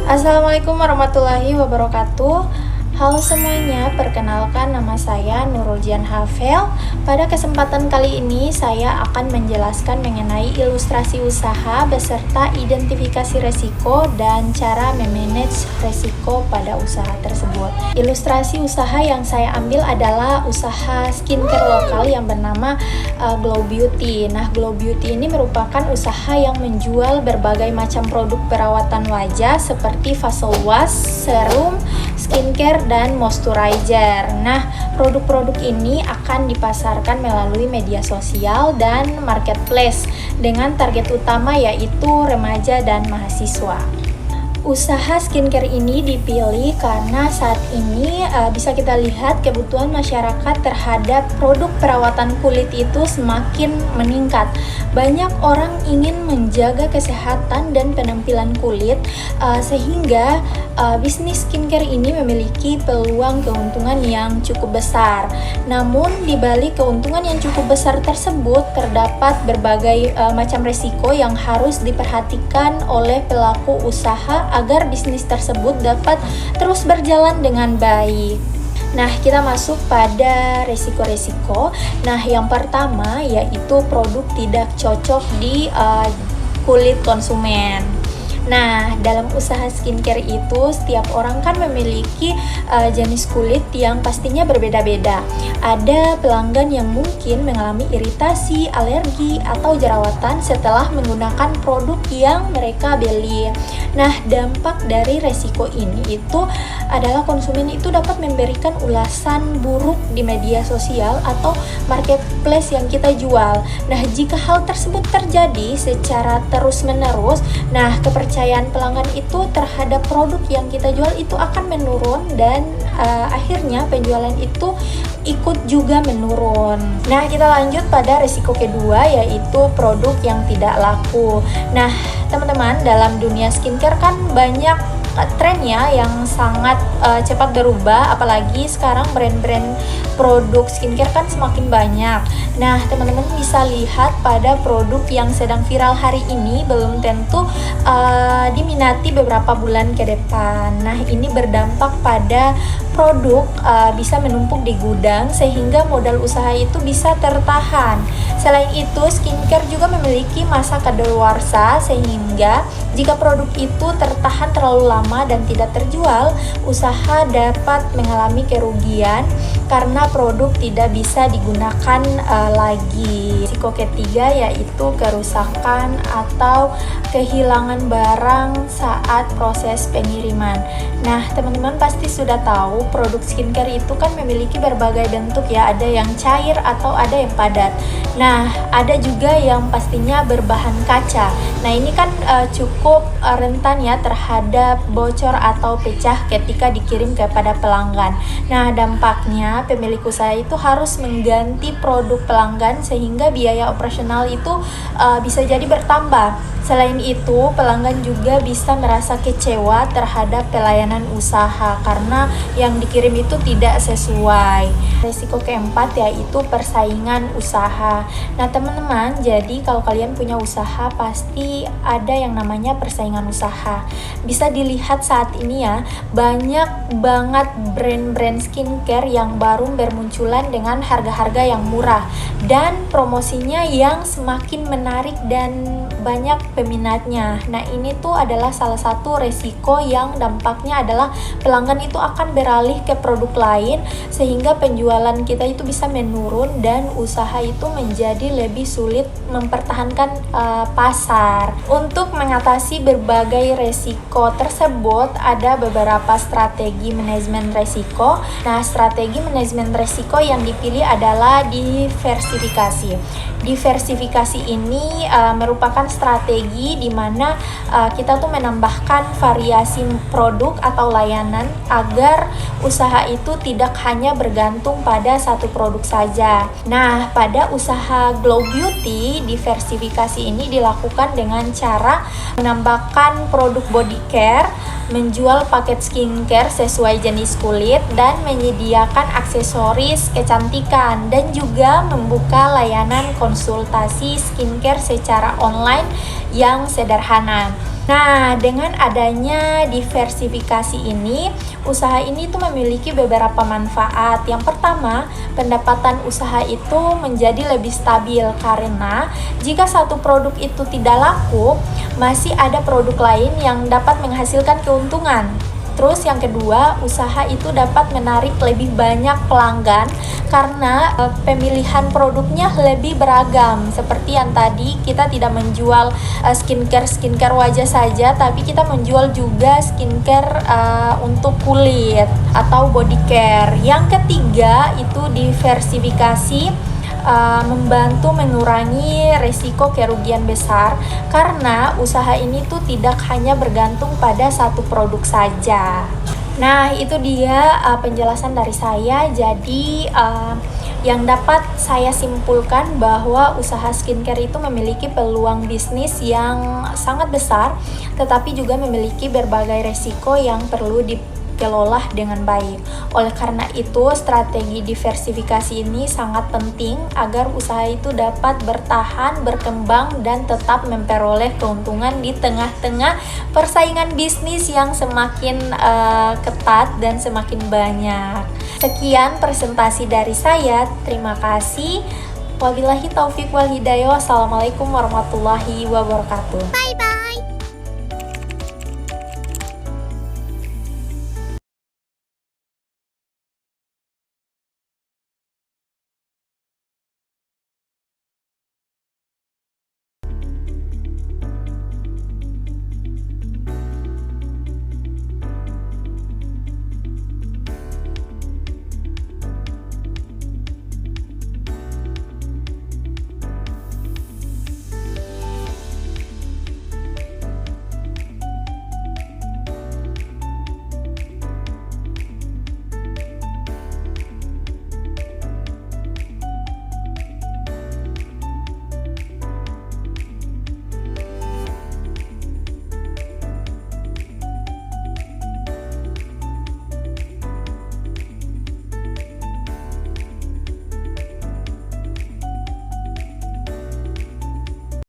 Assalamualaikum warahmatullahi wabarakatuh. Halo semuanya, perkenalkan nama saya Nurul Jian Hafel. Pada kesempatan kali ini saya akan menjelaskan mengenai ilustrasi usaha beserta identifikasi resiko dan cara memanage resiko pada usaha tersebut. Ilustrasi usaha yang saya ambil adalah usaha skincare lokal yang bernama Glow Beauty. Nah, Glow Beauty ini merupakan usaha yang menjual berbagai macam produk perawatan wajah seperti facial wash, serum, skincare, dan moisturizer. Nah, produk-produk ini akan dipasarkan melalui media sosial dan marketplace dengan target utama yaitu remaja dan mahasiswa. Usaha skincare ini dipilih karena saat ini bisa kita lihat kebutuhan masyarakat terhadap produk perawatan kulit itu semakin meningkat. Banyak orang ingin menjaga kesehatan dan penampilan kulit sehingga bisnis skincare ini memiliki peluang keuntungan yang cukup besar. Namun di balik keuntungan yang cukup besar tersebut terdapat berbagai macam resiko yang harus diperhatikan oleh pelaku usaha agar bisnis tersebut dapat terus berjalan dengan baik. Nah, kita masuk pada resiko-resiko. Nah, yang pertama yaitu produk tidak cocok di kulit konsumen. Nah, dalam usaha skincare itu setiap orang kan memiliki jenis kulit yang pastinya berbeda-beda. Ada pelanggan yang mungkin mengalami iritasi, alergi, atau jerawatan setelah menggunakan produk yang mereka beli. Nah, dampak dari resiko ini itu adalah konsumen itu dapat memberikan ulasan buruk di media sosial atau marketplace yang kita jual. Nah, jika hal tersebut terjadi secara terus-menerus, nah kepercayaan pelanggan itu terhadap produk yang kita jual itu akan menurun dan akhirnya penjualan itu ikut juga menurun. Nah, kita lanjut pada risiko kedua yaitu produk yang tidak laku. Nah, teman-teman, dalam dunia skincare kan banyak trennya yang sangat cepat berubah, apalagi sekarang brand-brand produk skincare kan semakin banyak. Nah, teman-teman bisa lihat pada produk yang sedang viral hari ini belum tentu diminati beberapa bulan ke depan. Nah, ini berdampak pada produk bisa menumpuk di gudang sehingga modal usaha itu bisa tertahan. Selain itu, skincare juga memiliki masa kadaluarsa sehingga jika produk itu tertahan terlalu lama dan tidak terjual, usaha dapat mengalami kerugian karena produk tidak bisa digunakan lagi. Risiko ketiga yaitu kerusakan atau kehilangan barang saat proses pengiriman. Nah, teman-teman pasti sudah tahu produk skincare itu kan memiliki berbagai bentuk ya, ada yang cair atau ada yang padat. Nah, ada juga yang pastinya berbahan kaca. Nah, ini kan cukup rentan ya terhadap bocor atau pecah ketika dikirim kepada pelanggan. Nah, dampaknya pemilik usaha itu harus mengganti produk pelanggan sehingga biaya operasional itu bisa jadi bertambah. Selain itu, pelanggan juga bisa merasa kecewa terhadap pelayanan usaha karena yang dikirim itu tidak sesuai. Risiko keempat yaitu persaingan usaha. Nah, teman-teman, jadi kalau kalian punya usaha pasti ada yang namanya persaingan usaha. Bisa dilihat saat ini ya, banyak banget brand-brand skincare yang baru bermunculan dengan harga-harga yang murah dan promosinya yang semakin menarik dan banyak peminatnya. Nah, ini tuh adalah salah satu resiko yang dampaknya adalah pelanggan itu akan beralih ke produk lain sehingga penjualan kita itu bisa menurun dan usaha itu menjadi lebih sulit mempertahankan pasar. Untuk mengatasi berbagai resiko tersebut ada beberapa strategi manajemen resiko. Nah, strategi manajemen resiko yang dipilih adalah diversifikasi. Diversifikasi ini merupakan strategi di mana kita tuh menambahkan variasi produk atau layanan agar usaha itu tidak hanya bergantung pada satu produk saja. Nah, pada usaha usaha Glow Beauty, diversifikasi ini dilakukan dengan cara menambahkan produk body care, menjual paket skincare sesuai jenis kulit, dan menyediakan aksesoris kecantikan, dan juga membuka layanan konsultasi skincare secara online yang sederhana. Nah, dengan adanya diversifikasi ini, usaha ini tuh memiliki beberapa manfaat. Yang pertama, pendapatan usaha itu menjadi lebih stabil karena jika satu produk itu tidak laku, masih ada produk lain yang dapat menghasilkan keuntungan. Terus yang kedua, usaha itu dapat menarik lebih banyak pelanggan karena pemilihan produknya lebih beragam. Seperti yang tadi, kita tidak menjual skincare wajah saja, tapi kita menjual juga skincare untuk kulit atau body care. Yang ketiga itu diversifikasi membantu mengurangi resiko kerugian besar karena usaha ini tuh tidak hanya bergantung pada satu produk saja. Nah, itu dia penjelasan dari saya. Jadi yang dapat saya simpulkan bahwa usaha skincare itu memiliki peluang bisnis yang sangat besar, tetapi juga memiliki berbagai resiko yang perlu dikelola dengan baik. Oleh karena itu, strategi diversifikasi ini sangat penting agar usaha itu dapat bertahan, berkembang, dan tetap memperoleh keuntungan di tengah-tengah persaingan bisnis yang semakin ketat dan semakin banyak. Sekian presentasi dari saya. Terima kasih. Wabillahi taufik wal hidayah. Wassalamualaikum warahmatullahi wabarakatuh. Bye bye.